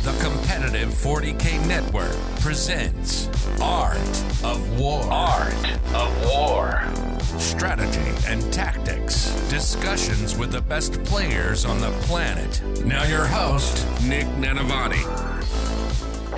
The competitive 40K network presents Art of War. Art of War. Strategy and tactics. Discussions with the best players on the planet. Now your host, Nick Nanavati.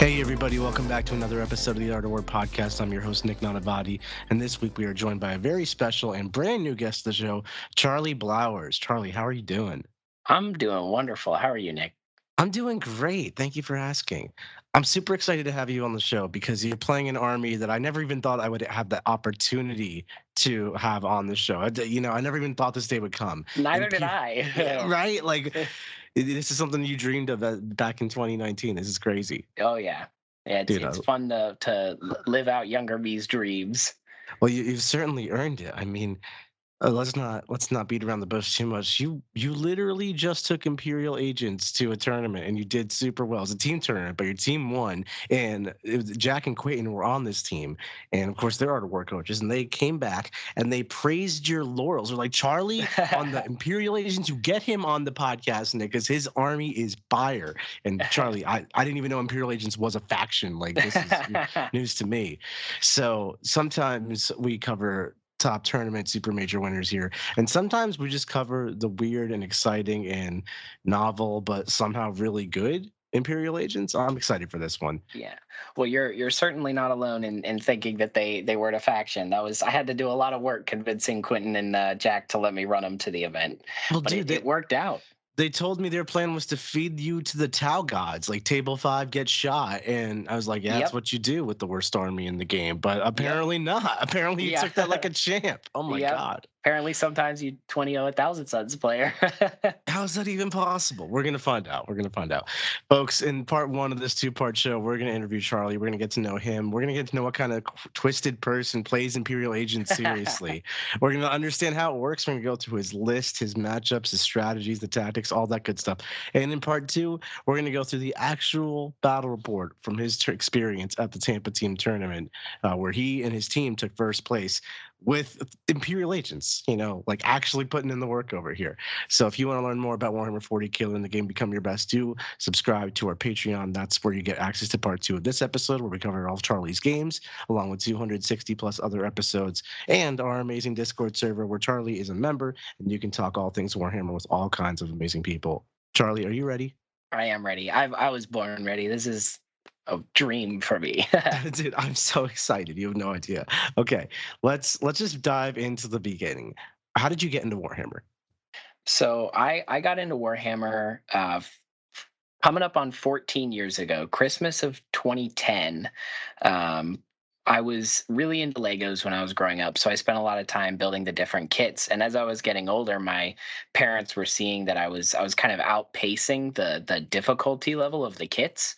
Hey everybody, welcome back to another episode of the Art of War podcast. I'm your host, Nick Nanavati, and this week we are joined by a very special and brand new guest of the show, Charlie Blowers. Charlie, how are you doing? I'm doing wonderful. How are you, Nick? I'm doing great. Thank you for asking. I'm super excited to have you on the show because you're playing an army that I never even thought I would have the opportunity to have on the show. I never even thought this day would come. Neither did I. Right? Like, this is something you dreamed of back in 2019. This is crazy. Oh, yeah. Yeah, it's fun to live out younger me's dreams. Well, you've certainly earned it. I mean, let's not beat around the bush too much. You literally just took Imperial Agents to a tournament and you did super well. It's a team tournament, but your team won. And Jack and Quayton were on this team, and of course they're Art of War coaches. And they came back and they praised your laurels. They're like, Charlie on the Imperial Agents, you get him on the podcast, Nick, because his army is fire. And Charlie, I didn't even know Imperial Agents was a faction. Like, this is news to me. So sometimes we cover top tournament super major winners here, and sometimes we just cover the weird and exciting and novel but somehow really good Imperial Agents. I'm excited for this one. Yeah, well, you're certainly not alone in thinking that they weren't a faction. I had to do a lot of work convincing Quentin and Jack to let me run them to the event. Well, but dude, it worked out. They told me their plan was to feed you to the Tau gods, like table 5 get shot. And I was like, yeah, that's what you do with the worst army in the game. But apparently not. Apparently you took that like a champ. Oh my God. Apparently sometimes you 20-0 a Thousand Suns player. How is that even possible? We're going to find out. Folks, in part 1 of this 2-part show, we're going to interview Charlie. We're going to get to know him. We're going to get to know what kind of twisted person plays Imperial Agents seriously. We're going to understand how it works. We're going to go through his list, his matchups, his strategies, the tactics, all that good stuff. And in part 2, we're going to go through the actual battle report from his experience at the Tampa Team Tournament, where he and his team took first place with Imperial Agents, like actually putting in the work over here. So if you want to learn more about Warhammer 40K and the game Become Your Best, do subscribe to our Patreon. That's where you get access to part 2 of this episode, where we cover all of Charlie's games, along with 260 plus other episodes, and our amazing Discord server where Charlie is a member, and you can talk all things Warhammer with all kinds of amazing people. Charlie, are you ready? I am ready. I was born ready. This is a dream for me. Dude, I'm so excited. You have no idea. Okay, let's just dive into the beginning. How did you get into Warhammer? So I got into Warhammer coming up on 14 years ago, Christmas of 2010. I was really into Legos when I was growing up, so I spent a lot of time building the different kits. And as I was getting older, my parents were seeing that I was kind of outpacing the difficulty level of the kits.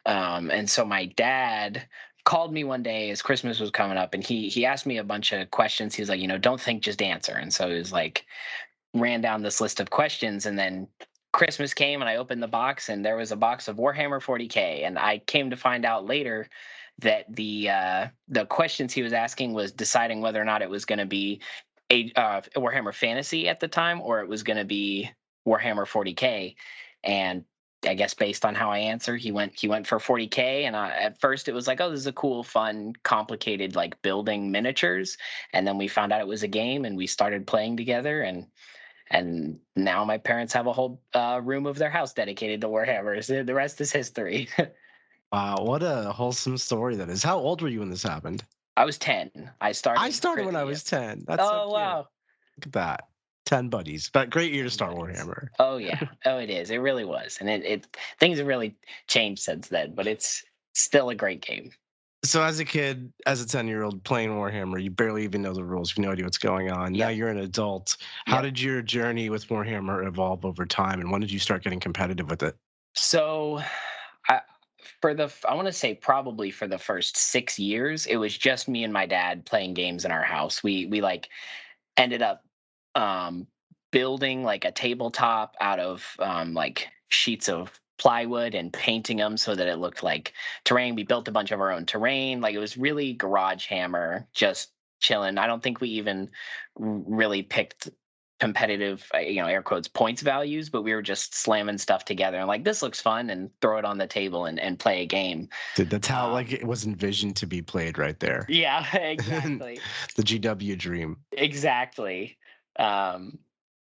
And so my dad called me one day as Christmas was coming up, and he asked me a bunch of questions. He was like, don't think, just answer. And so he was like, ran down this list of questions, and then Christmas came and I opened the box and there was a box of Warhammer 40K. And I came to find out later that the questions he was asking was deciding whether or not it was going to be a Warhammer Fantasy at the time, or it was going to be Warhammer 40K. And I guess based on how I answer, he went for 40K. And at first it was like, oh, this is a cool, fun, complicated, like building miniatures. And then we found out it was a game and we started playing together. And now my parents have a whole room of their house dedicated to Warhammer. So the rest is history. Wow, what a wholesome story that is. How old were you when this happened? I was 10. I started when I was 10. That's so cute. Wow. Look at that. 10 buddies. But great year to start Warhammer. Oh, yeah. Oh, it is. It really was. And it things have really changed since then, but it's still a great game. So as a kid, as a 10-year-old playing Warhammer, you barely even know the rules. You have no idea what's going on. Now you're an adult. How did your journey with Warhammer evolve over time, and when did you start getting competitive with it? So I want to say probably for the first 6 years, it was just me and my dad playing games in our house. We like ended up building like a tabletop out of like sheets of plywood and painting them so that it looked like terrain. We built a bunch of our own terrain. Like, it was really garage hammer, just chilling. I don't think we even really picked competitive, air quotes, points values, but we were just slamming stuff together and like, this looks fun, and throw it on the table and play a game. Dude, that's how like it was envisioned to be played right there. Yeah, exactly. The GW dream. Exactly.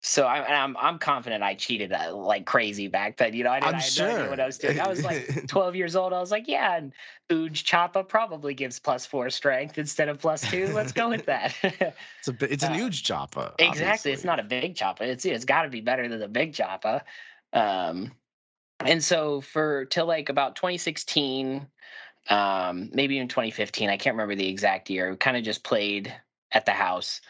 So I'm confident I cheated like crazy back then. I I'm had no idea what I sure. was doing. I was like 12 years old. I was like, yeah, and Uj Choppa probably gives +4 strength instead of +2. Let's go with that. It's a huge Joppa. Exactly. It's Obviously. not a big Choppa. It's got to be better than the big Choppa. Um, and so for till like about 2016, maybe even 2015, I can't remember the exact year. We kind of just played at the house.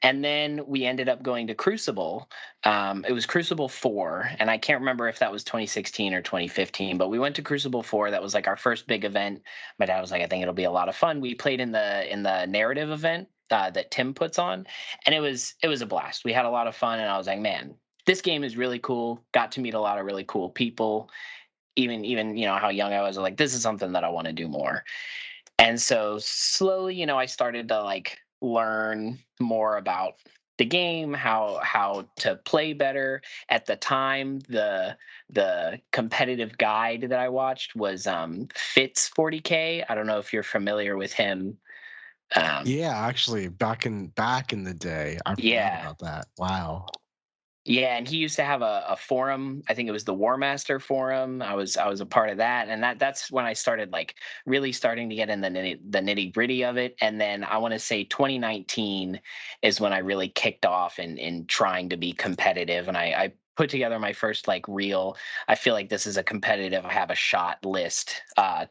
And then we ended up going to Crucible. It was Crucible 4, and I can't remember if that was 2016 or 2015, but we went to Crucible 4. That was like our first big event. My dad was like, I think it'll be a lot of fun. We played in the narrative event that Tim puts on, and it was a blast. We had a lot of fun, and I was like, man, this game is really cool. Got to meet a lot of really cool people. Even how young I was, like, this is something that I want to do more. And so slowly, I started to like learn more about the game, how to play better. At the time, the competitive guide that I watched was Fitz 40K. I don't know if you're familiar with him. Yeah, actually, back in the day, I forgot about that. Wow. Yeah, and he used to have a forum. I think it was the War Master forum. I was a part of that, and that's when I started like really starting to get in the nitty gritty of it. And then I want to say 2019 is when I really kicked off in trying to be competitive, and I put together my first like real. I feel like this is a competitive. I have a shot list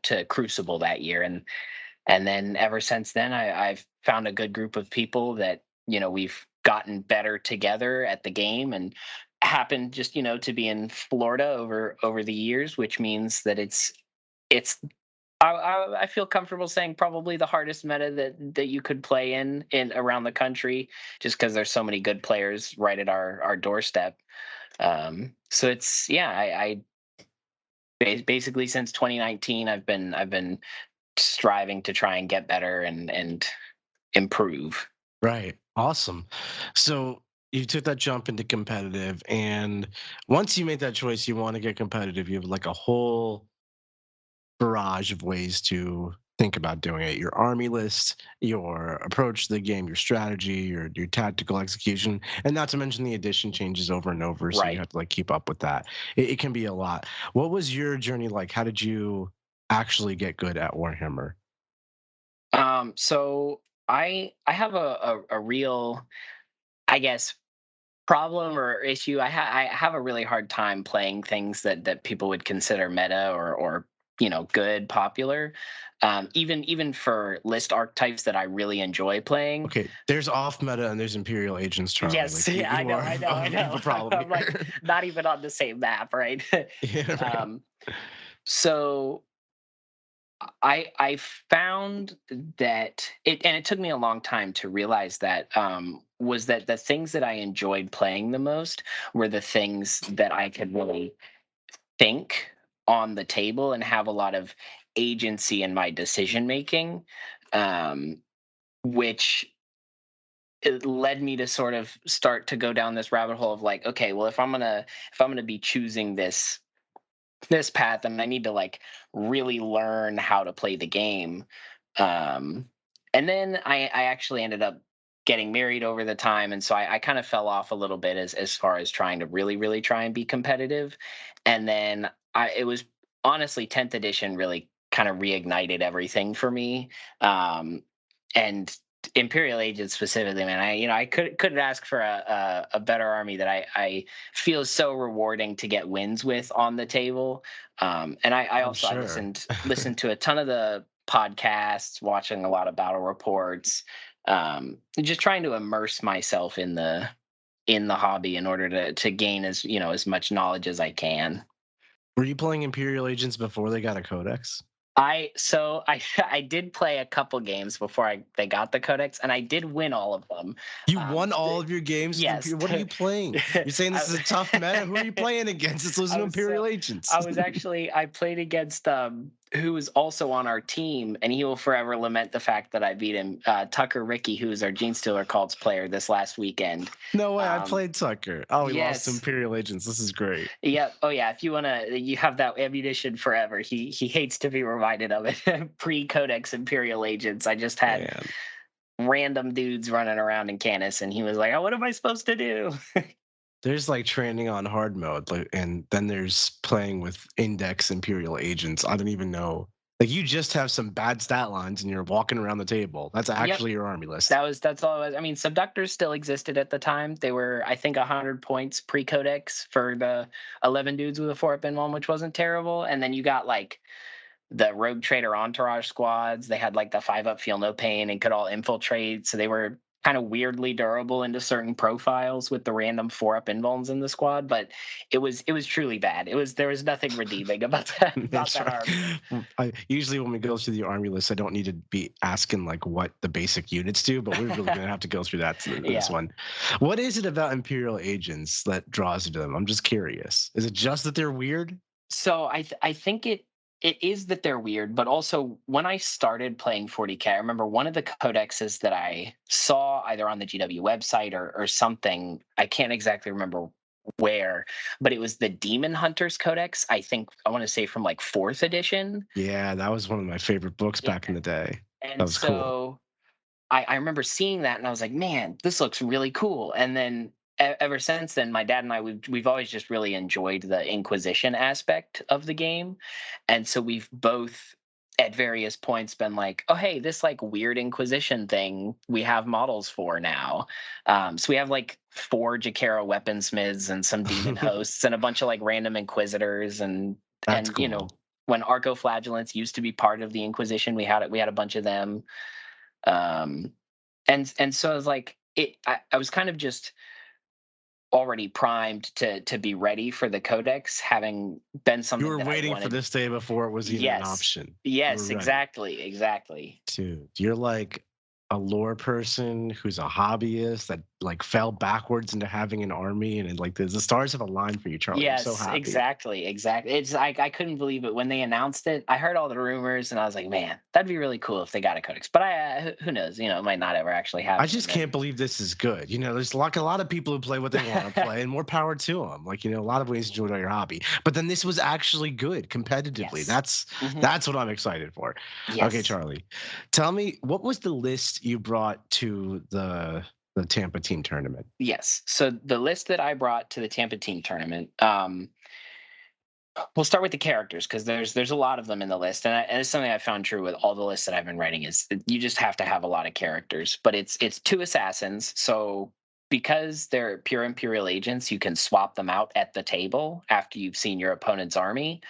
to Crucible that year, and then ever since then, I've found a good group of people that we've gotten better together at the game, and happened just to be in Florida over the years, which means that it's I feel comfortable saying probably the hardest meta that you could play in around the country, just because there's so many good players right at our doorstep. So it's I basically since 2019 I've been striving to try and get better and improve. Right. Awesome. So you took that jump into competitive, and once you made that choice, you want to get competitive. You have like a whole barrage of ways to think about doing it. Your army list, your approach to the game, your strategy, your tactical execution, and not to mention the addition changes over and over. So Right. you have to like keep up with that. It can be a lot. What was your journey like? How did you actually get good at Warhammer? So I have a real, I guess, problem or issue. I have a really hard time playing things that people would consider meta or good, popular. Even for list archetypes that I really enjoy playing. Okay, there's off meta and there's Imperial Agents, Charlie. Yes, Like, yeah, I know, I know, I you have know. a problem I'm like here. not even on the same map, right? Yeah, right. So I found that it took me a long time to realize that was that the things that I enjoyed playing the most were the things that I could really think on the table and have a lot of agency in my decision making, um, which it led me to sort of start to go down this rabbit hole of like, okay, well, if I'm gonna be choosing this path, and I need to like really learn how to play the game. Um, and then I actually ended up getting married over the time, and so I kind of fell off a little bit as far as trying to really try and be competitive. And then it was honestly 10th edition really kind of reignited everything for me. And Imperial Agents specifically, man, I couldn't ask for a better army that I feel so rewarding to get wins with on the table. And I I'm also I sure. listened to a ton of the podcasts, watching a lot of battle reports, just trying to immerse myself in the hobby in order to gain as much knowledge as I can. Were you playing Imperial Agents before they got a codex? I did play a couple games before they got the codex, and I did win all of them. You won all of your games with Yes. What are you playing? You're saying this is a tough meta? Who are you playing against? It's losing to Imperial Agents. I played against who is also on our team, and he will forever lament the fact that I beat him. Tucker Ricky, who is our Gene Stealer Cults player this last weekend. No way, I played Tucker. Oh, he lost to Yes. Imperial Agents. This is great. Yeah. Oh, yeah. If you wanna, you have that ammunition forever. He hates to be reminded of it. Pre-Codex Imperial Agents. I just had random dudes running around in CANIS, and he was like, "Oh, what am I supposed to do?" There's like training on hard mode, like, and then there's playing with Index Imperial Agents. I don't even know. Like, you just have some bad stat lines and you're walking around the table. That's actually your army list. That's all it was. I mean, subductors still existed at the time. They were, I think, 100 points pre-codex for the 11 dudes with a 4-up in one, which wasn't terrible. And then you got like the Rogue Trader Entourage squads. They had like the 5-up feel no pain and could all infiltrate. So they were kind of weirdly durable into certain profiles with the random 4-up invulns in the squad, but it was truly bad. There was nothing redeeming about that. Army. Usually when we go through the army list, I don't need to be asking like what the basic units do, but we're really gonna have to go through that this one. What is it about Imperial Agents that draws you to them? I'm just curious. Is it just that they're weird? So I think it is that they're weird, but also when I started playing 40K, I remember one of the codexes that I saw either on the GW website or something. I can't exactly remember where, but it was the Demon Hunters Codex. I want to say from like 4th edition. Yeah, that was one of my favorite books back in the day. And that was cool. I remember seeing that and I was like, man, this looks really cool. And then ever since then, my dad and I, we've always just really enjoyed the Inquisition aspect of the game. And so we've both at various points been like, oh, hey, this like weird Inquisition thing we have models for now. So we have like 4 Jakara weaponsmiths and some demon hosts and a bunch of like random Inquisitors and cool. You know, when Arcoflagellants used to be part of the Inquisition, we had a bunch of them. And so I was like, I was kind of just already primed to be ready for the codex, having been something you were waiting for this day before it was even an option. Yes, exactly. Dude, you're like a lore person who's a hobbyist that like fell backwards into having an army, and like the stars have aligned for you, Charlie. Yes, I'm so happy. exactly. It's I couldn't believe it when they announced it. I heard all the rumors and I was like, man, that'd be really cool if they got a codex. But who knows? You know, it might not ever actually happen. I just can't believe this is good. You know, there's like a lot of people who play what they want to play, and more power to them. Like, you know, a lot of ways to enjoy your hobby. But then this was actually good competitively. Yes. That's what I'm excited for. Yes. Okay, Charlie, tell me, what was the list you brought to the Tampa Team Tournament? Yes. So the list that I brought to the Tampa Team Tournament, we'll start with the characters because there's a lot of them in the list, and it's something I found true with all the lists that I've been writing is you just have to have a lot of characters. But it's 2 assassins, so because they're pure Imperial Agents, you can swap them out at the table after you've seen your opponent's army.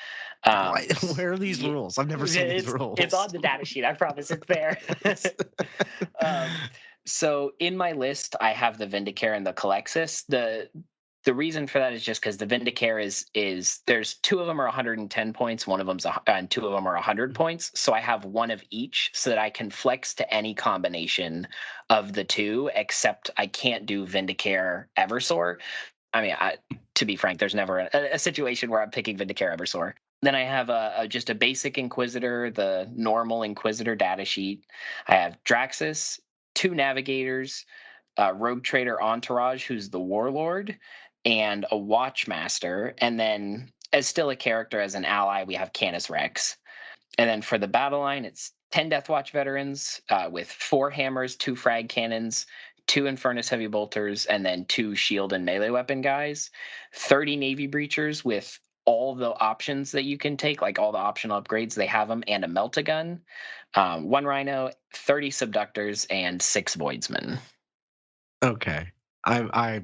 Where are these rules? I've never seen these rules. It's on the data sheet. I promise it's there. So in my list, I have the Vindicare and the Culexus. The reason for that is just because the Vindicare is there's 2 of them are 110 points, one of them's and 2 of them are 100 points. So I have one of each so that I can flex to any combination of the 2, except I can't do Vindicare Eversor. I mean, to be frank, there's never a situation where I'm picking Vindicare Eversor. Then I have just a basic Inquisitor, the normal Inquisitor data sheet. I have Draxus, 2 Navigators, Rogue Trader Entourage, who's the Warlord, and a Watchmaster. And then as still a character as an ally, we have Canis Rex. And then for the battle line, it's 10 Deathwatch veterans with 4 hammers, 2 frag cannons, 2 Infernus heavy bolters, and then 2 shield and melee weapon guys, 30 Navy breachers with all the options that you can take, like all the optional upgrades, they have them, and a melt-a-gun, 1 Rhino, 30 subductors, and 6 voidsmen. Okay. I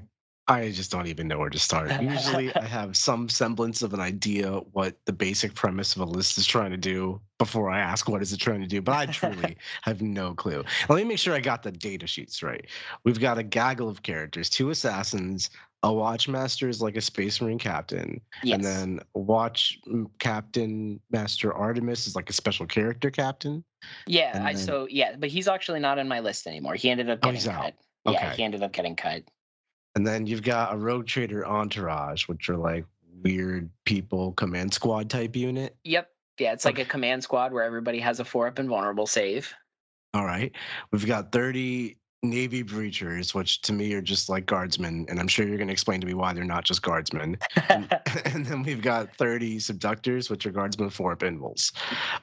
just don't even know where to start. Usually I have some semblance of an idea what the basic premise of a list is trying to do before I ask what is it trying to do, but I truly have no clue. Let me make sure I got the data sheets right. We've got a gaggle of characters, 2 assassins, a Watchmaster is like a Space Marine captain, and then Watch Captain Master Artemis is like a special character captain. Yeah, but he's actually not on my list anymore. He ended up getting cut. Okay. Yeah, he ended up getting cut. And then you've got a Rogue Trader Entourage, which are like weird people command squad type unit. Yep. Yeah, it's like a command squad where everybody has a 4-up invulnerable save. All right. We've got 30 Navy breachers, which to me are just like guardsmen, and I'm sure you're going to explain to me why they're not just guardsmen. And, and then we've got 30 subductors, which are guardsmen 4-up invuls.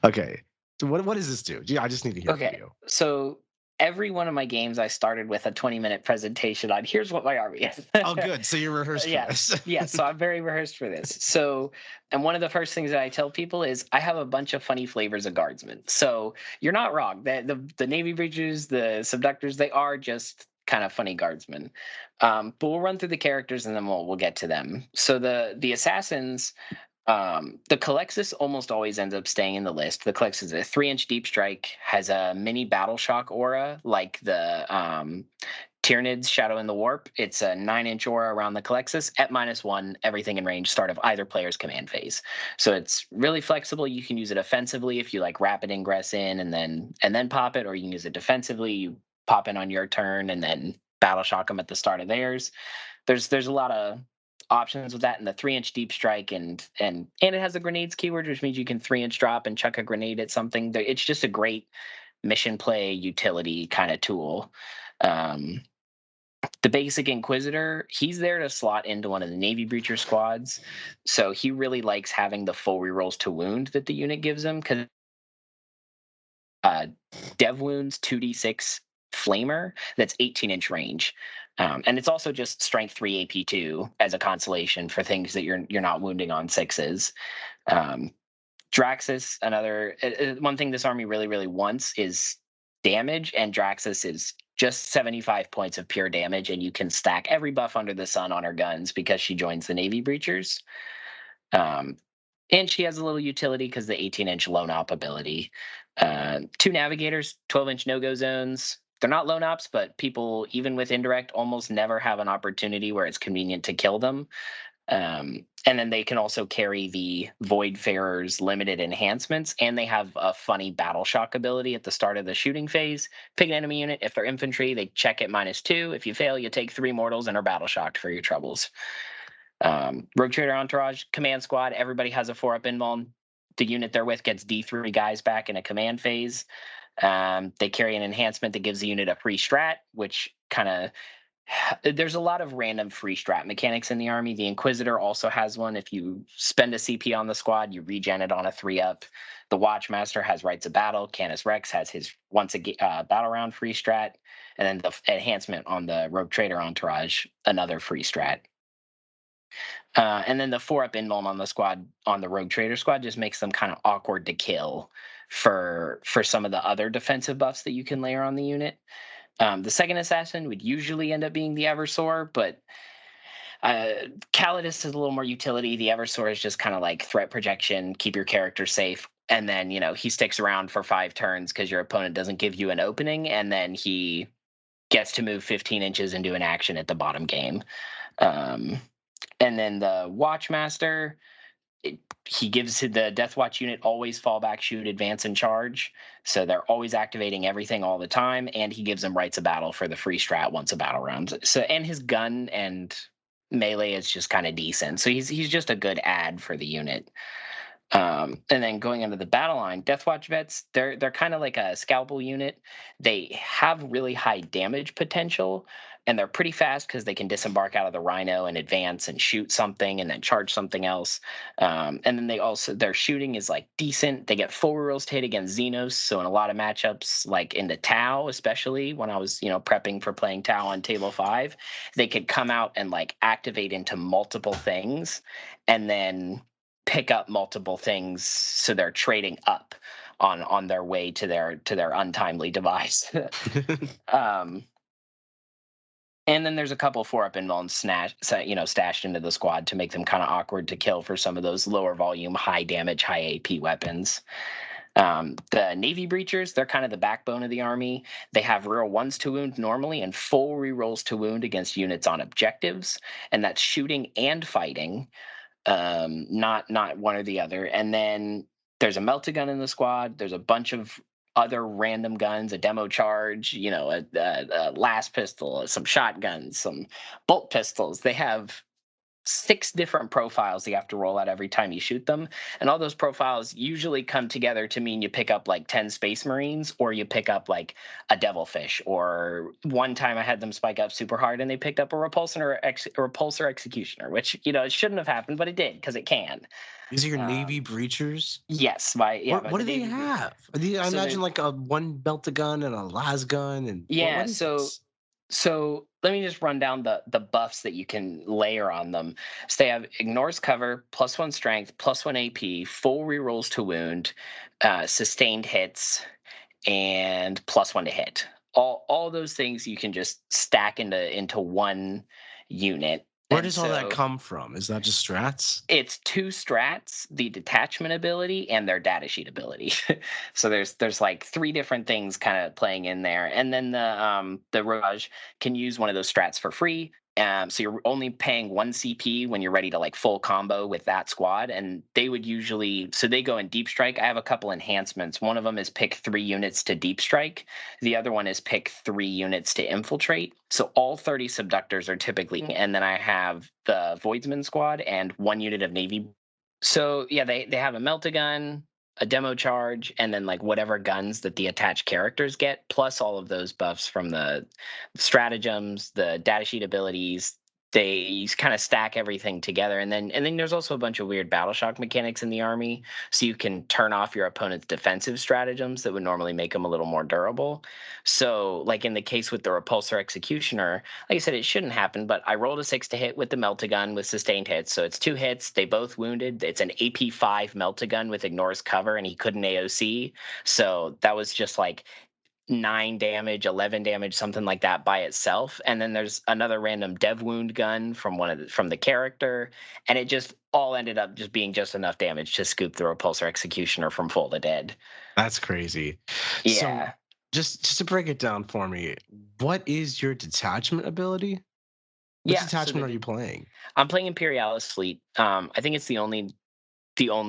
Okay. So what does this do? Yeah, I just need to hear from Okay, you. so every one of my games I started with a 20-minute presentation on here's what my army is. Oh, good. So you're rehearsed for this. So I'm very rehearsed for this. So, and one of the first things that I tell people is I have a bunch of funny flavors of guardsmen. So you're not wrong. The Navy breachers, the subductors, they are just kind of funny guardsmen. But we'll run through the characters and then we'll get to them. So the assassins. The Culexus almost always ends up staying in the list. The Culexus is a 3-inch deep strike, has a mini battle shock aura like the Tyranids Shadow in the Warp. It's a 9-inch aura around the Culexus at -1, everything in range, start of either player's command phase. So it's really flexible. You can use it offensively if you like rapid ingress in and then pop it, or you can use it defensively. You pop in on your turn and then battle shock them at the start of theirs. There's a lot of options with that, and the 3-inch deep strike, and it has a grenades keyword, which means you can 3-inch drop and chuck a grenade at something. It's just a great mission play utility kind of tool. The basic Inquisitor, he's there to slot into one of the Navy breacher squads, so he really likes having the full rerolls to wound that the unit gives him, because dev wounds 2d6 flamer that's 18-inch range. And it's also just strength 3 AP2 as a consolation for things that you're not wounding on 6s. Draxus, another one thing this army really wants is damage, and Draxus is just 75 points of pure damage, and you can stack every buff under the sun on her guns because she joins the Navy breachers. And she has a little utility because the 18-inch lone op ability. 2 navigators, 12-inch no-go zones. They're not lone ops, but people, even with indirect, almost never have an opportunity where it's convenient to kill them. And then they can also carry the Voidfarer's limited enhancements, and they have a funny battle shock ability at the start of the shooting phase. Pick an enemy unit. If they're infantry, they check at -2. If you fail, you take 3 mortals and are battle shocked for your troubles. Rogue Trader Entourage, command squad, everybody has a 4-up invuln. The unit they're with gets D3 guys back in a command phase. They carry an enhancement that gives the unit a free strat, which kind of there's a lot of random free strat mechanics in the army. The Inquisitor also has one. If you spend a CP on the squad, you regen it on a 3-up. The Watchmaster has Rights of Battle. Canis Rex has his once a battle round free strat. And then the enhancement on the Rogue Trader Entourage, another free strat. And then the 4-up invuln on the squad, on the Rogue Trader squad, just makes them kind of awkward to kill for some of the other defensive buffs that you can layer on the unit. The second assassin would usually end up being the Eversor, but Calidus has a little more utility. The Eversor is just kind of like threat projection, keep your character safe, and then he sticks around for 5 turns because your opponent doesn't give you an opening, and then he gets to move 15 inches and do an action at the bottom game. And then the Watchmaster, he gives the Death Watch unit always fall back, shoot, advance, and charge. So they're always activating everything all the time, and he gives them Rights of Battle for the free strat once a battle round. So, and his gun and melee is just kind of decent. So he's just a good add for the unit. And then going into the battle line, Death Watch vets, they're kind of like a scalpel unit. They have really high damage potential, and they're pretty fast because they can disembark out of the Rhino and advance and shoot something and then charge something else. And then their shooting is like decent. They get full rerolls to hit against Xenos. So in a lot of matchups, like in the Tau, especially when I was prepping for playing Tau on table 5, they could come out and like activate into multiple things and then pick up multiple things, so they're trading up on their way to their untimely demise. And then there's a couple 4-up invulns stashed into the squad to make them kind of awkward to kill for some of those lower volume, high damage, high AP weapons. The Navy breachers, they're kind of the backbone of the army. They have reroll 1s to wound normally and full rerolls to wound against units on objectives, and that's shooting and fighting. Not one or the other. And then there's a melted gun in the squad. There's a bunch of other random guns, a demo charge, a last pistol, some shotguns, some bolt pistols. They have 6 different profiles you have to roll out every time you shoot them, and all those profiles usually come together to mean you pick up like 10 Space Marines, or you pick up like a Devilfish. Or one time I had them spike up super hard and they picked up a repulsor executioner, which it shouldn't have happened, but it did because it can. These are your Um, Navy breachers? yes, What the do they Navy. have? I So imagine like a one belted gun and a las gun, and yeah, what is this? so let me just run down the buffs that you can layer on them. So they have ignores cover, +1 strength, +1 AP, full rerolls to wound, sustained hits, and +1 to hit. All those things you can just stack into one unit. Where And does all that so come from? Is that just strats? it's 2 strats, the detachment ability and their data sheet ability. So there's like 3 different things kind of playing in there. And then the Raj can use one of those strats for free. So you're only paying 1 CP when you're ready to like full combo with that squad. And they would usually, so they go in deep strike. I have a couple enhancements. One of them is pick 3 units to deep strike. The other one is pick 3 units to infiltrate. So all 30 subductors are typically, and then I have the Voidsman squad and 1 unit of Navy. So yeah, they have a melt-a-gun, a demo charge, and then like whatever guns that the attached characters get, plus all of those buffs from the stratagems, the datasheet abilities. They kind of stack everything together, and then there's also a bunch of weird battle shock mechanics in the army, so you can turn off your opponent's defensive stratagems that would normally make them a little more durable. So, like in the case with the repulsor executioner, like I said, it shouldn't happen, but I rolled a 6 to hit with the melt-a-gun with sustained hits. So it's 2 hits. They both wounded. It's an AP5 melt-a-gun with ignores cover, and he couldn't AOC. So that was just like 9 damage, 11 damage, something like that by itself. And then there's another random dev wound gun from the character, and it just all ended up just being just enough damage to scoop the repulsor executioner from full to dead. That's crazy. So Yeah. just to break it down for me, what is your detachment ability? What Yeah. detachment are you playing? I'm playing Imperialis Fleet. I think it's the only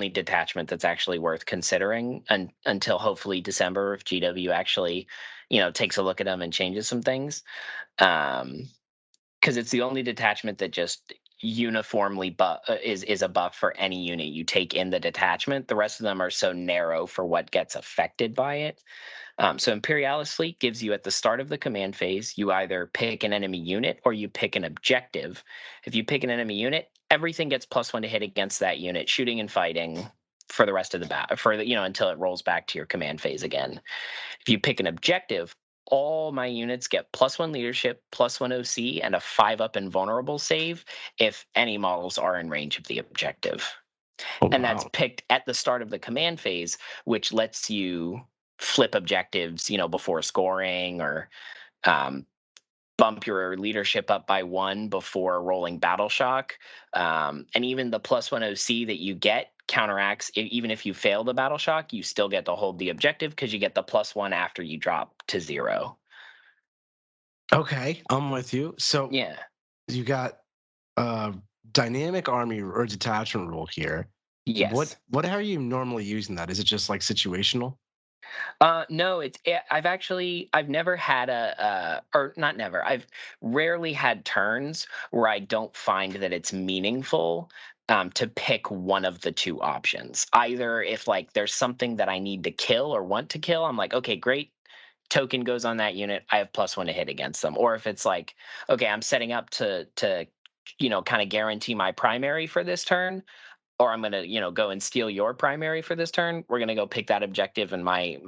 detachment that's actually worth considering until hopefully December, if GW actually, takes a look at them and changes some things. Because it's the only detachment that just uniformly is a buff for any unit you take in the detachment. The rest of them are so narrow for what gets affected by it. So Imperialis Fleet gives you at the start of the command phase, you either pick an enemy unit or you pick an objective. If you pick an enemy unit, everything gets +1 to hit against that unit, shooting and fighting for the rest of the battle, until it rolls back to your command phase again. If you pick an objective, all my units get +1 leadership, +1 OC, and a 5-up invulnerable save if any models are in range of the objective. Oh, And that's wow. picked at the start of the command phase, which lets you flip objectives, before scoring, or um, bump your leadership up by 1 before rolling battle shock. And even the +1 OC that you get counteracts, even if you fail the battle shock, you still get to hold the objective because you get the +1 after you drop to 0. Okay, I'm with you. So Yeah. you got a dynamic army or detachment rule here. Yes. What how are you normally using that? Is it just like situational? No, I've never had or not never. I've rarely had turns where I don't find that it's meaningful to pick one of the 2 options. Either if like there's something that I need to kill or want to kill, I'm like, okay, great. Token goes on that unit. I have +1 to hit against them. Or if it's like, okay, I'm setting up to kind of guarantee my primary for this turn, or I'm gonna, go and steal your primary for this turn. We're gonna go pick that objective, and my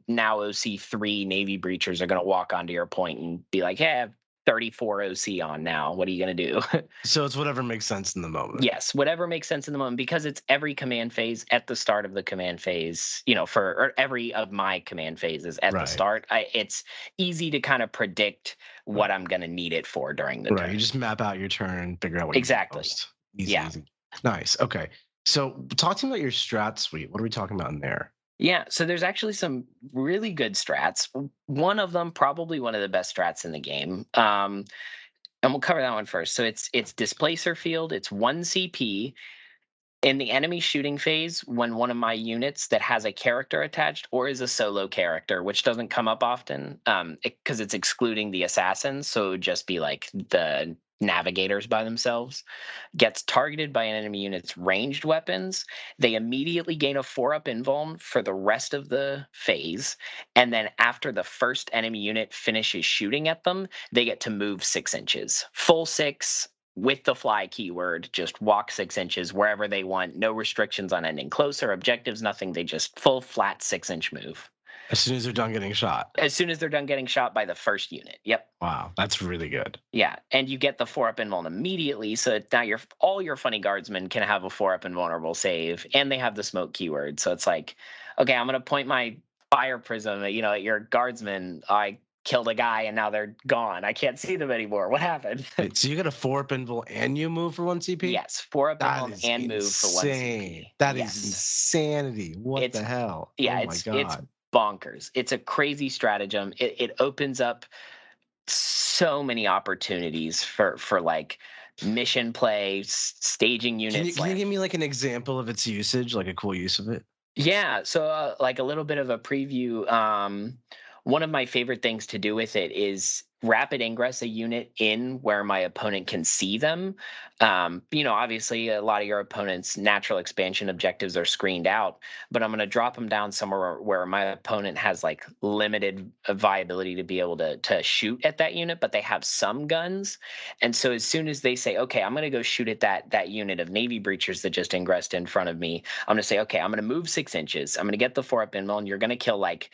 now OC3 Navy breachers are gonna walk onto your point and be like, "Hey, I have 34 OC on now. What are you gonna do?" So it's whatever makes sense in the moment. Yes, whatever makes sense in the moment, because it's every command phase at the start of the command phase. Or every of my command phases at the Right. start. It's easy to kind of predict what I'm gonna need it for during the Right. You turn. just map out your turn, figure out what you need Exactly. most. Easy, Yeah. easy. Nice. Okay. So talk to me about your strat suite. What are we talking about in there? Yeah, so there's actually some really good strats. One of them, probably one of the best strats in the game. And we'll cover that one first. So it's displacer field. It's 1 CP in the enemy shooting phase when one of my units that has a character attached or is a solo character, which doesn't come up often, because it's excluding the assassins. So it would just be like the navigators by themselves, gets targeted by an enemy unit's ranged weapons, they immediately gain a 4-up invuln for the rest of the phase. And then after the first enemy unit finishes shooting at them, they get to move 6 inches. Full 6 with the fly keyword, just walk 6 inches wherever they want. No restrictions on ending closer, objectives, nothing. They just full flat 6-inch move. As soon as they're done getting shot. As soon as they're done getting shot by the first unit. Yep. Wow, that's really good. Yeah, and you get the 4-up invuln immediately, so now all your funny guardsmen can have a 4-up invulnerable save, and they have the smoke keyword. So it's like, okay, I'm gonna point my fire prism at, at your guardsmen. I killed a guy, and now they're gone. I can't see them anymore. What happened? Wait, so you get a 4-up invul and you move for 1 CP? Yes, 4-up That invuln is and move for 1 insane. CP. That Yes. is insanity. What the hell? Yeah, oh my it's god. bonkers. It's a crazy stratagem. It opens up so many opportunities for like mission play, staging units. Can you give me like an example of its usage, like a cool use of it? Yeah, so like a little bit of a preview. One of my favorite things to do with it is rapid ingress a unit in where my opponent can see them. Obviously, a lot of your opponent's natural expansion objectives are screened out, but I'm going to drop them down somewhere where my opponent has like limited viability to be able to shoot at that unit, but they have some guns. And so as soon as they say, okay, I'm going to go shoot at that unit of Navy breachers that just ingressed in front of me, I'm going to say, okay, I'm going to move 6 inches. I'm going to get the 4-up invuln, and you're going to kill like,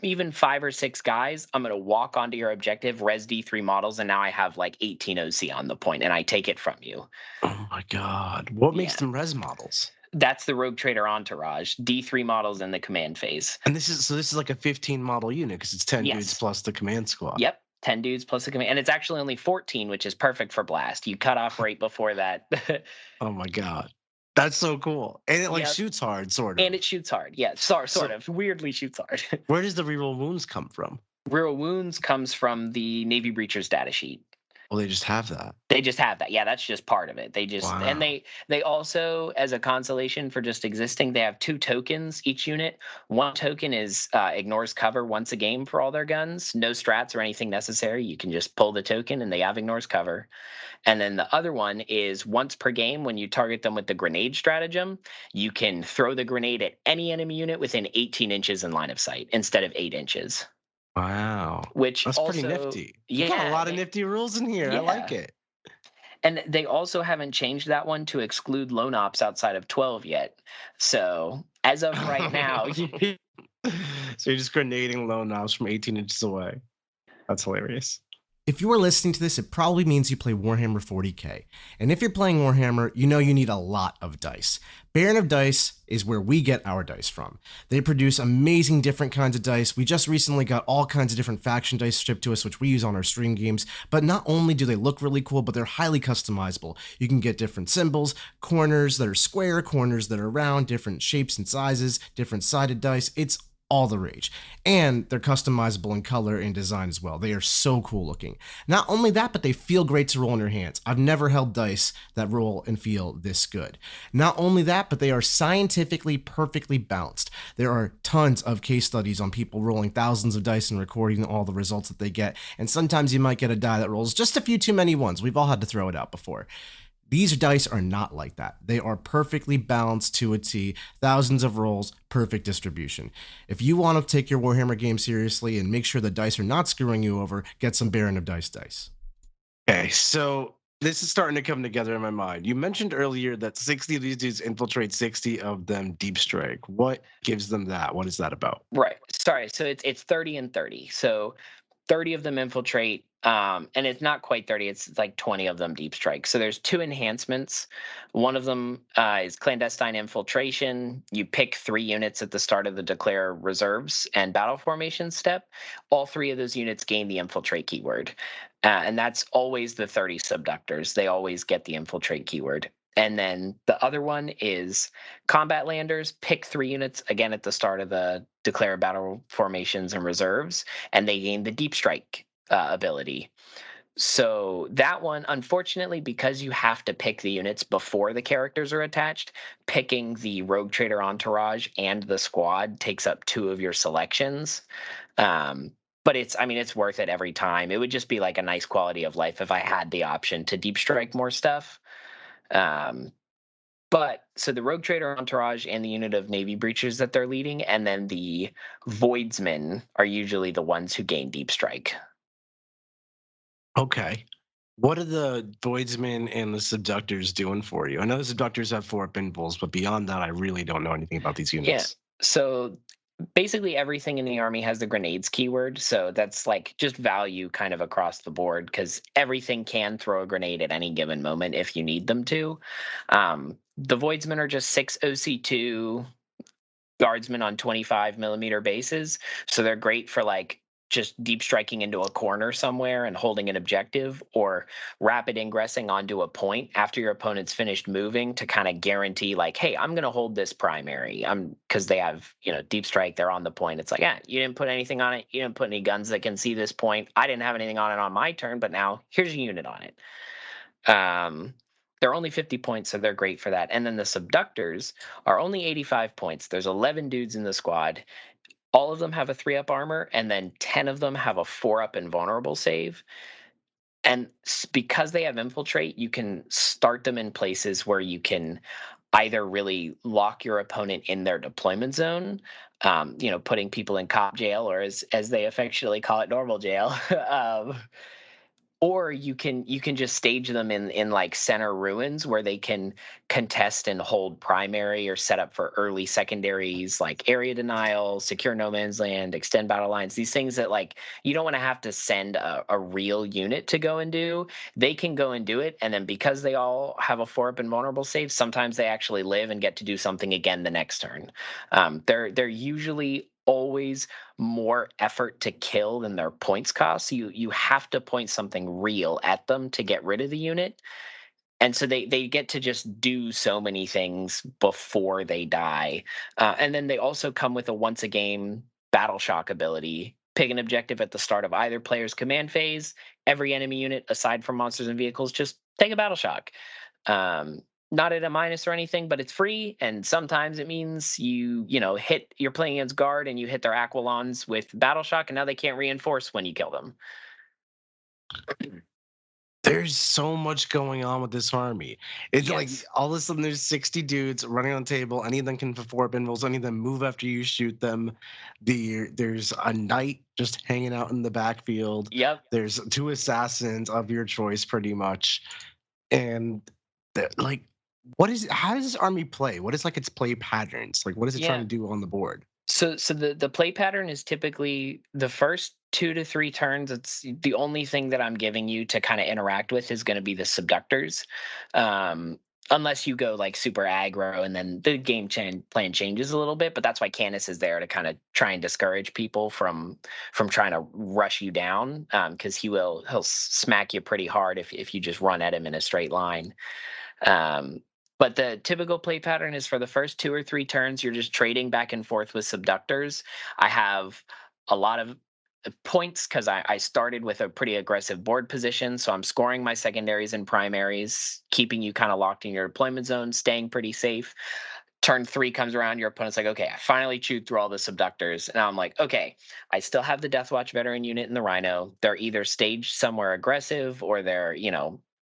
even 5 or 6 guys. I'm going to walk onto your objective, res D3 models, and now I have like 18 OC on the point, and I take it from you. Oh my god. What makes them res models? That's the Rogue Trader entourage, D3 models in the command phase. And this is like a 15 model unit because it's 10 dudes plus the command squad. Yep. 10 dudes plus the command. And it's actually only 14, which is perfect for blast. You cut off right before that. Oh my god. That's so cool. And it shoots hard, sort of. And it shoots hard. Yeah, sort of. Weirdly shoots hard. Where does the reroll wounds come from? Reroll wounds comes from the Navy Breachers data sheet. Well, they just have that. They just have that. Yeah, that's just part of it. They just and they also, as a consolation for just existing, they have 2 tokens each unit. One token is ignores cover once a game for all their guns. No strats or anything necessary. You can just pull the token and they have ignores cover. And then the other one is once per game, when you target them with the grenade stratagem, you can throw the grenade at any enemy unit within 18 inches in line of sight instead of 8 inches. Wow. Which that's also, pretty nifty. Yeah. You got a lot of nifty rules in here. Yeah. I like it. And they also haven't changed that one to exclude lone ops outside of 12 yet. So as of right now. So you're just grenading lone ops from 18 inches away. That's hilarious. If you are listening to this, it probably means you play Warhammer 40k. And if you're playing Warhammer, you know you need a lot of dice. Baron of Dice is where we get our dice from. They produce amazing different kinds of dice. We just recently got all kinds of different faction dice shipped to us, which we use on our stream games. But not only do they look really cool, but they're highly customizable. You can get different symbols, corners that are square, corners that are round, different shapes and sizes, different sided dice. It's all the rage. And they're customizable in color and design as well. They are so cool looking. Not only that, but they feel great to roll in your hands. I've never held dice that roll and feel this good. Not only that, but they are scientifically perfectly balanced. There are tons of case studies on people rolling thousands of dice and recording all the results that they get. And sometimes you might get a die that rolls just a few too many ones. We've all had to throw it out before. These dice are not like that. They are perfectly balanced to a T, thousands of rolls, perfect distribution. If you want to take your Warhammer game seriously and make sure the dice are not screwing you over, get some Baron of dice. Okay, so this is starting to come together in my mind. You mentioned earlier that 60 of these dudes infiltrate, 60 of them deep strike. What gives them that? What is that about? Right. Sorry. So it's 30 and 30. So 30 of them infiltrate, and it's not quite 30, it's like 20 of them deep strike. So there's 2 enhancements. One of them is clandestine infiltration. You pick 3 units at the start of the declare reserves and battle formation step. All 3 of those units gain the infiltrate keyword. And that's always the 30 subductors. They always get the infiltrate keyword. And then the other one is combat landers. Pick 3 units again at the start of the declare battle formations and reserves, and they gain the deep strike ability. So that one, unfortunately, because you have to pick the units before the characters are attached, picking the Rogue Trader entourage and the squad takes up 2 of your selections. but it's worth it every time. It would just be like a nice quality of life if I had the option to deep strike more stuff. Um, but so the Rogue Trader entourage and the unit of Navy breachers that they're leading, and then the Voidsmen are usually the ones who gain deep strike. Okay. What are the Voidsmen and the Subductors doing for you? I know the Subductors have 4 pinballs, but beyond that, I really don't know anything about these Yeah. units. So basically everything in the army has the grenades keyword, so that's like just value kind of across the board because everything can throw a grenade at any given moment if you need them to. The Voidsmen are just 6 OC2 guardsmen on 25 millimeter bases, so they're great for like just deep striking into a corner somewhere and holding an objective, or rapid ingressing onto a point after your opponent's finished moving to kind of guarantee like, hey, I'm going to hold this primary. I'm because they have, deep strike, they're on the point. It's like, yeah, you didn't put anything on it, you didn't put any guns that can see this point, I didn't have anything on it on my turn, but now here's a unit on it. They're only 50 points, so they're great for that. And then the Subductors are only 85 points. There's 11 dudes in the squad. All of them have a 3-up armor, and then 10 of them have a 4-up invulnerable save. And because they have infiltrate, you can start them in places where you can either really lock your opponent in their deployment zone, putting people in cop jail, or as they affectionately call it, normal jail. Or you can just stage them in like center ruins where they can contest and hold primary, or set up for early secondaries like area denial, secure no man's land, extend battle lines. These things that like you don't want to have to send a real unit to go and do. They can go and do it, and then because they all have a 4-up invulnerable save, sometimes they actually live and get to do something again the next turn. They're usually always more effort to kill than their points cost. So you have to point something real at them to get rid of the unit. And so they get to just do so many things before they die. And then they also come with a once a game battle shock ability. Pick an objective at the start of either player's command phase. Every enemy unit, aside from monsters and vehicles, just take a battle shock. Not at a minus or anything, but it's free, and sometimes it means you're playing against guard and you hit their aquilons with battle shock, and now they can't reinforce when you kill them. There's so much going on with this army. It's like Yes. all of a sudden there's 60 dudes running on the table. Any of them can perform pinballs. Any of them move after you shoot them. There's a knight just hanging out in the backfield. Yep. There's 2 assassins of your choice, pretty much. And like, how does this army play? What is like its play patterns? Like, what is it trying to do on the board? So the play pattern is typically the first 2 to 3 turns. It's the only thing that I'm giving you to kind of interact with is going to be the Subductors. Unless you go like super aggro, and then the plan changes a little bit. But that's why CANIS is there to kind of try and discourage people from trying to rush you down, because he'll smack you pretty hard if you just run at him in a straight line. But the typical play pattern is for the first 2 or 3 turns, you're just trading back and forth with Subductors. I have a lot of points because I started with a pretty aggressive board position, so I'm scoring my secondaries and primaries, keeping you kind of locked in your deployment zone, staying pretty safe. Turn 3 comes around, your opponent's like, okay, I finally chewed through all the Subductors. And I'm like, okay, I still have the Deathwatch veteran unit in the Rhino. They're either staged somewhere aggressive, or they're,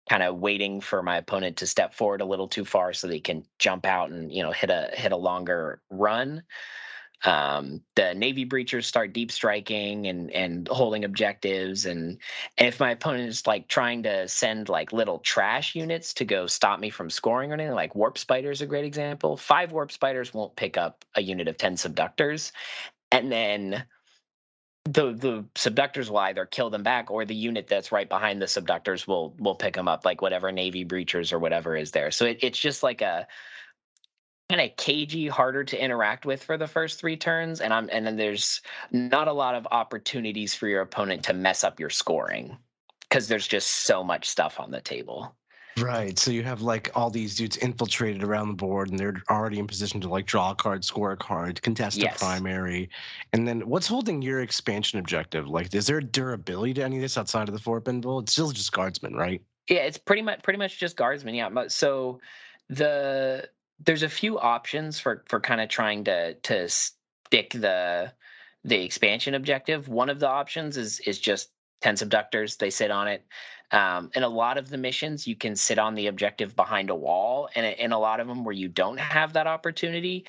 kind of waiting for my opponent to step forward a little too far so they can jump out and, hit a longer run. The Navy breachers start deep striking and holding objectives, and if my opponent is like trying to send like little trash units to go stop me from scoring or anything, like Warp Spider is a great example. 5 Warp Spiders won't pick up a unit of 10 Subductors, and then the Subductors will either kill them back, or the unit that's right behind the Subductors will pick them up, like whatever Navy breachers or whatever is there. So it's just like a kind of cagey, harder to interact with for the first 3 turns, and then there's not a lot of opportunities for your opponent to mess up your scoring because there's just so much stuff on the table. Right. So you have like all these dudes infiltrated around the board, and they're already in position to like draw a card, score a card, contest a primary. And then what's holding your expansion objective? Like, is there durability to any of this outside of the 4 pinball? It's still just guardsmen, right? Yeah, it's pretty much just guardsmen. Yeah. So there's a few options for kind of trying to stick the the expansion objective, one of the options is just 10 subductors. They sit on it. In a lot of the missions, you can sit on the objective behind a wall, and in a lot of them where you don't have that opportunity,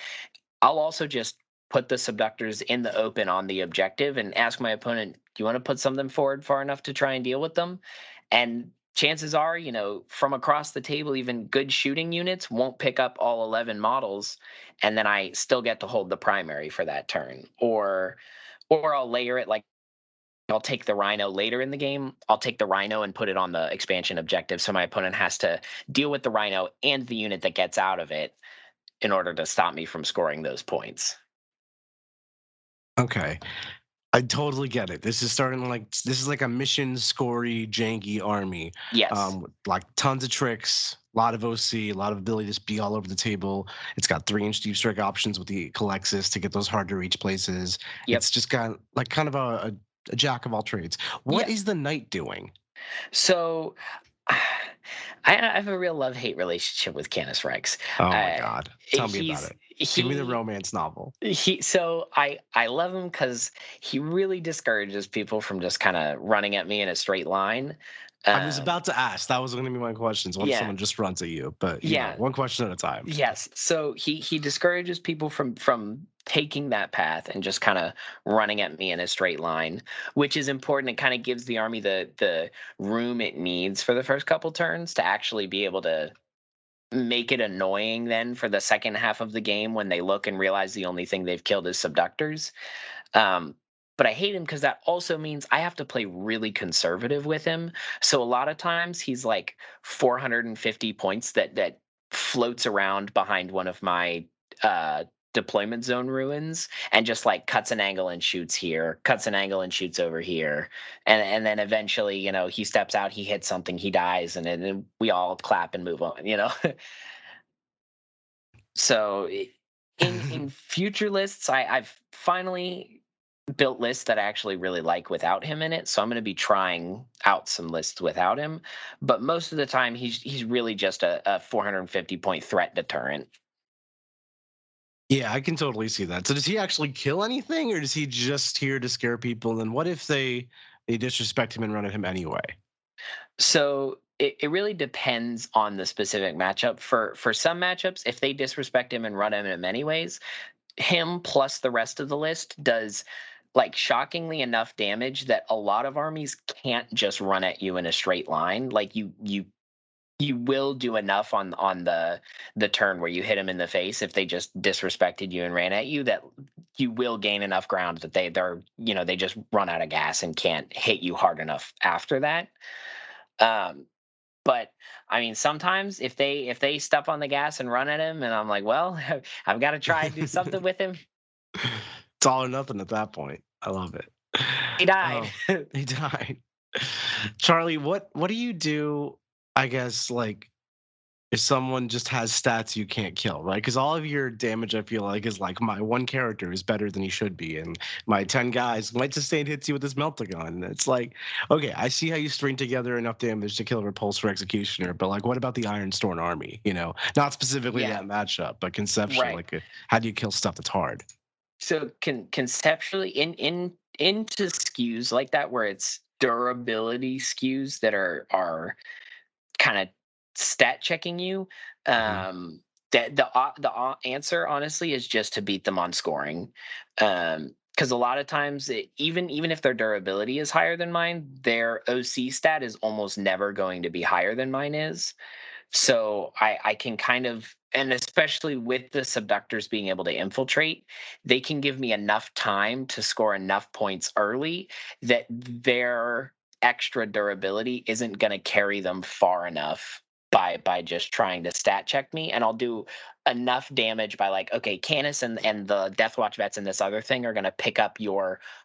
I'll also just put the subductors in the open on the objective and ask my opponent, "Do you want to put something forward far enough to try and deal with them?" And chances are, from across the table, even good shooting units won't pick up all 11 models, and then I still get to hold the primary for that turn. Or I'll layer it like I'll take the Rhino later in the game. I'll take the Rhino and put it on the expansion objective, so my opponent has to deal with the Rhino and the unit that gets out of it in order to stop me from scoring those points. Okay. I totally get it. This is like a mission scory, janky army. Yes. With like tons of tricks, a lot of OC, a lot of ability to just be all over the table. It's got 3-inch deep strike options with the Culexus to get those hard to reach places. Yep. It's just got like kind of a jack of all trades. What is the knight doing? So I have a real love-hate relationship with Canis Rex. Oh my God. Tell me about it. Give me the romance novel. I love him because he really discourages people from just kind of running at me in a straight line. I was about to ask. That was going to be my questions. What if someone just runs at you? But one question at a time. Yes. So he discourages people from taking that path and just kind of running at me in a straight line, which is important. It kind of gives the army the room it needs for the first couple turns to actually be able to make it annoying then for the second half of the game when they look and realize the only thing they've killed is subductors. But I hate him because that also means I have to play really conservative with him. So a lot of times he's like 450 points that floats around behind one of my deployment zone ruins and just like cuts an angle and shoots here, cuts an angle and shoots over here. And then eventually, he steps out, he hits something, he dies, and then we all clap and move on. So in future lists, I've finally built lists that I actually really like without him in it. So I'm going to be trying out some lists without him. But most of the time, he's really just a 450 point threat deterrent. Yeah, I can totally see that. So does he actually kill anything, or is he just here to scare people? And what if they disrespect him and run at him anyway? So it really depends on the specific matchup. For some matchups, if they disrespect him and run at him anyways, him plus the rest of the list does like shockingly enough damage that a lot of armies can't just run at you in a straight line. Like you will do enough on the turn where you hit them in the face if they just disrespected you and ran at you, that you will gain enough ground that they just run out of gas and can't hit you hard enough after that. But I mean, sometimes if they step on the gas and run at him, and I'm like, well, I've got to try and do something with him. It's all or nothing at that point. I love it. He died. He died. Charlie, what do you do? I guess like if someone just has stats you can't kill, right? Because all of your damage, I feel like, is like my one character is better than he should be, and my 10 guys might sustain hits you with this meltagun. It's like, okay, I see how you string together enough damage to kill a repulsor executioner, but like, what about the Ironstone army? Not specifically that matchup, but conceptually, Right. like, how do you kill stuff that's hard? So conceptually, into skews like that where it's durability skews that are kind of stat checking you, the answer honestly is just to beat them on scoring, because a lot of times even if their durability is higher than mine, their OC stat is almost never going to be higher than mine is. So I can kind of, and especially with the subductors being able to infiltrate, they can give me enough time to score enough points early that their extra durability isn't going to carry them far enough by just trying to stat check me. And I'll do enough damage by like, okay, CANIS and the Deathwatch vets and this other thing are going to pick up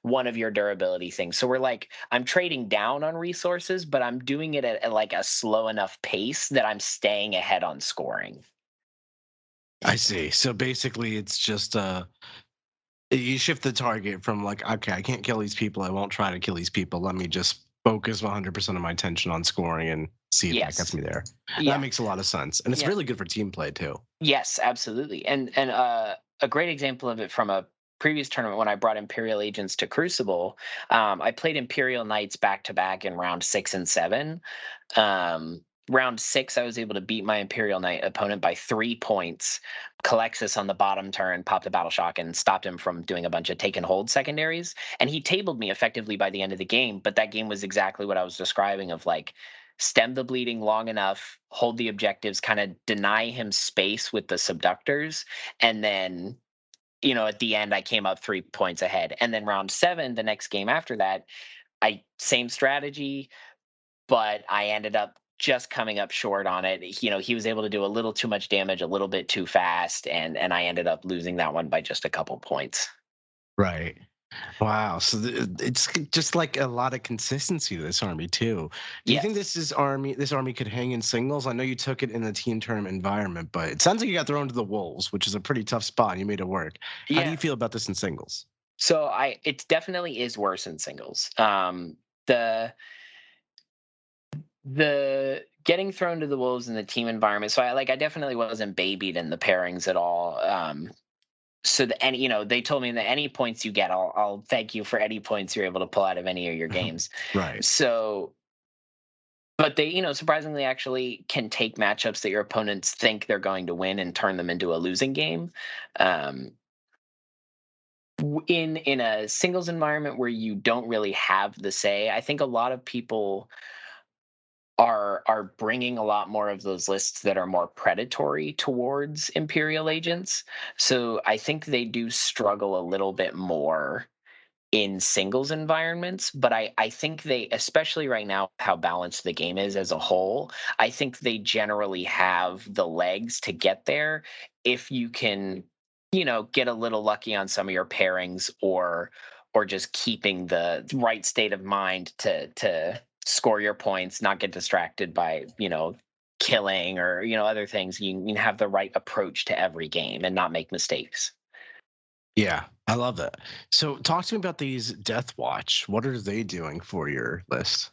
one of your durability things. So we're like, I'm trading down on resources, but I'm doing it at like a slow enough pace that I'm staying ahead on scoring. I see. So basically it's just you shift the target from like, okay, I can't kill these people, I won't try to kill these people, let me just focus 100% of my attention on scoring and see if that gets me there. Yeah. That makes a lot of sense. And it's really good for team play too. Yes, absolutely. And a great example of it from a previous tournament when I brought Imperial Agents to Crucible, I played Imperial Knights back to back in round 6 and 7. Round 6, I was able to beat my Imperial Knight opponent by 3 points. Culexus on the bottom turn popped a Battle Shock and stopped him from doing a bunch of take and hold secondaries. And he tabled me effectively by the end of the game. But that game was exactly what I was describing of like, stem the bleeding long enough, hold the objectives, kind of deny him space with the subductors. And then, at the end, I came up 3 points ahead. And then round 7, the next game after that, same strategy, but I ended up just coming up short on it. He was able to do a little too much damage, a little bit too fast, and I ended up losing that one by just a couple points. Right. Wow. So it's just like a lot of consistency to this army too. Do you think this army could hang in singles? I know you took it in a team tournament environment, but it sounds like you got thrown to the wolves, which is a pretty tough spot. And you made it work. How do you feel about this in singles? So it definitely is worse in singles. The getting thrown to the wolves in the team environment. So I definitely wasn't babied in the pairings at all. So they told me that any points you get, I'll thank you for any points you're able to pull out of any of your games. Right. So, but they, surprisingly actually can take matchups that your opponents think they're going to win and turn them into a losing game. In a singles environment where you don't really have the say, I think a lot of people are bringing a lot more of those lists that are more predatory towards Imperial Agents. So I think they do struggle a little bit more in singles environments, but I think they, especially right now, how balanced the game is as a whole, I think they generally have the legs to get there if you can, get a little lucky on some of your pairings or just keeping the right state of mind to score your points, not get distracted by, killing or, other things. You have the right approach to every game and not make mistakes. Yeah, I love that. So talk to me about these Death Watch. What are they doing for your list?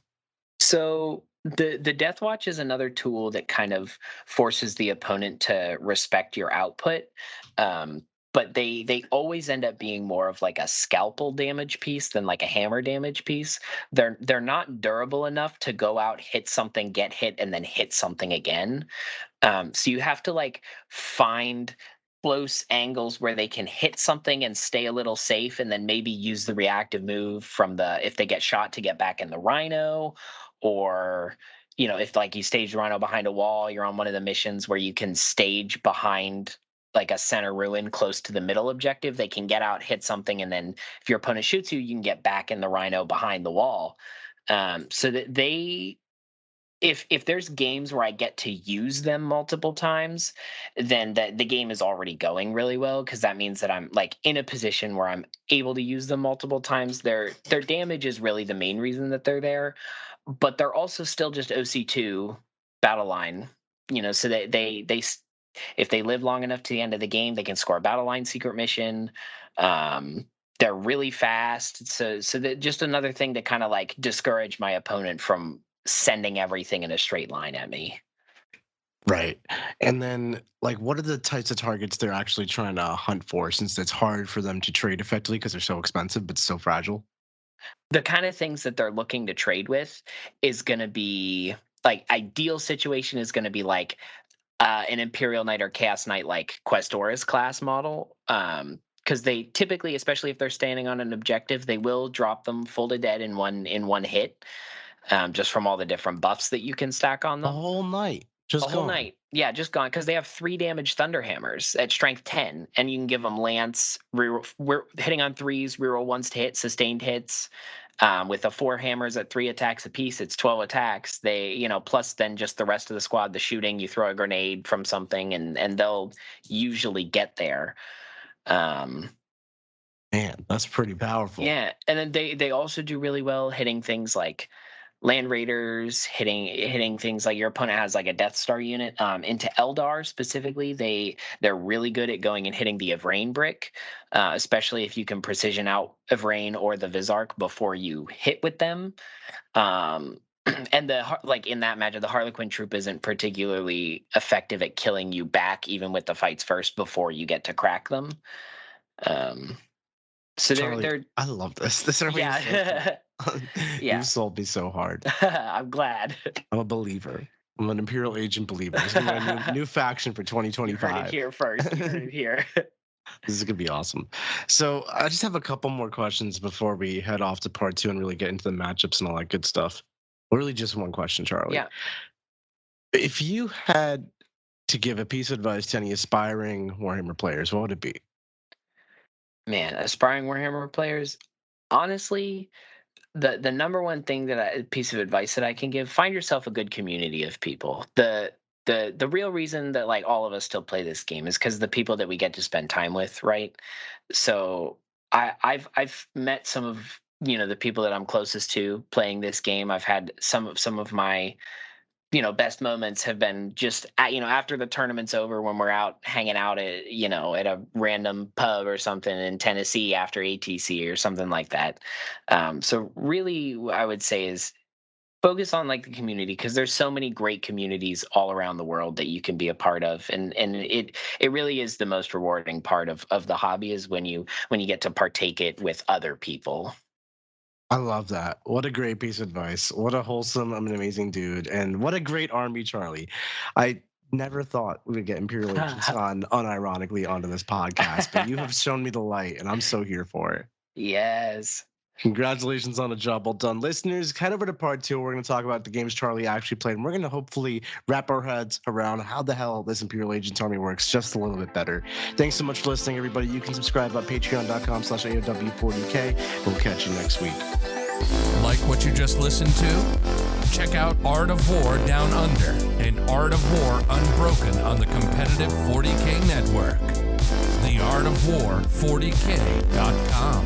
So the Death Watch is another tool that kind of forces the opponent to respect your output. But they always end up being more of like a scalpel damage piece than like a hammer damage piece. They're not durable enough to go out, hit something, get hit, and then hit something again. So you have to like find close angles where they can hit something and stay a little safe, and then maybe use the reactive move from if they get shot to get back in the Rhino, or if like you stage Rhino behind a wall, you're on one of the missions where you can stage behind like a center ruin close to the middle objective. They can get out, hit something, and then if your opponent shoots you, you can get back in the Rhino behind the wall. So that if there's games where I get to use them multiple times, then the game is already going really well, because that means that I'm like in a position where I'm able to use them multiple times. Their damage is really the main reason that they're there, but they're also still just OC2 battle line. So they if they live long enough to the end of the game, they can score a battle line secret mission. They're really fast, so that just another thing to kind of like discourage my opponent from sending everything in a straight line at me. Right. And then like what are the types of targets they're actually trying to hunt for, since it's hard for them to trade effectively because they're so expensive but so fragile? The kind of things that they're looking to trade with is going to be like, ideal situation is going to be like an Imperial Knight or Chaos Knight like Questoris class model. Because they typically, especially if they're standing on an objective, they will drop them full to dead in one hit. Just from all the different buffs that you can stack on them. The whole night. The whole night. Yeah, just gone. Because they have 3 damage Thunderhammers at strength 10. And you can give them Lance, we're hitting on 3s, reroll 1s to hit, sustained hits. With the 4 hammers at 3 attacks apiece, it's 12 attacks. They, plus then just the rest of the squad, the shooting, you throw a grenade from something, and they'll usually get there. Man, that's pretty powerful. Yeah, and then they also do really well hitting things like Land Raiders, hitting things like your opponent has like a Death Star unit. Into Eldar specifically, they're really good at going and hitting the Evrain brick, especially if you can precision out Evrain or the Vizarch before you hit with them. And in that matchup, the Harlequin troop isn't particularly effective at killing you back, even with the fights first before you get to crack them. So Charlie, they're I love this. This army is so yeah. cool. Yeah. You sold me so hard. I'm glad. I'm a believer. I'm an Imperial Agent believer. It's gonna be a new faction for You heard it 2025. here first. You heard it here. This is gonna be awesome. So I just have a couple more questions before we head off to part 2 and really get into the matchups and all that good stuff. Really, just one question, Charlie. Yeah. If you had to give a piece of advice to any aspiring Warhammer players, what would it be? Man, aspiring Warhammer players, honestly, the number one thing piece of advice that I can give, find yourself a good community of people. The real reason that like all of us still play this game is because the people that we get to spend time with, right? So I've met some of the people that I'm closest to playing this game. I've had some of my best moments have been just after the tournament's over when we're out hanging out at a random pub or something in Tennessee after ATC or something like that. So really, what I would say is focus on like the community because there's so many great communities all around the world that you can be a part of, and it really is the most rewarding part of the hobby is when you get to partake it with other people. I love that. What a great piece of advice. What a wholesome, I'm an amazing dude. And what a great army, Charlie. I never thought we would get Imperial Agents on unironically onto this podcast, but you have shown me the light and I'm so here for it. Yes. Congratulations on a job well done. Listeners, head over to part 2. We're going to talk about the games Charlie actually played, and we're going to hopefully wrap our heads around how the hell this Imperial Agent army works just a little bit better. Thanks so much for listening, everybody. You can subscribe at patreon.com/AOW40K. We'll catch you next week. Like what you just listened to? Check out Art of War Down Under and Art of War Unbroken on the competitive 40K network. The Art of War 40K.com.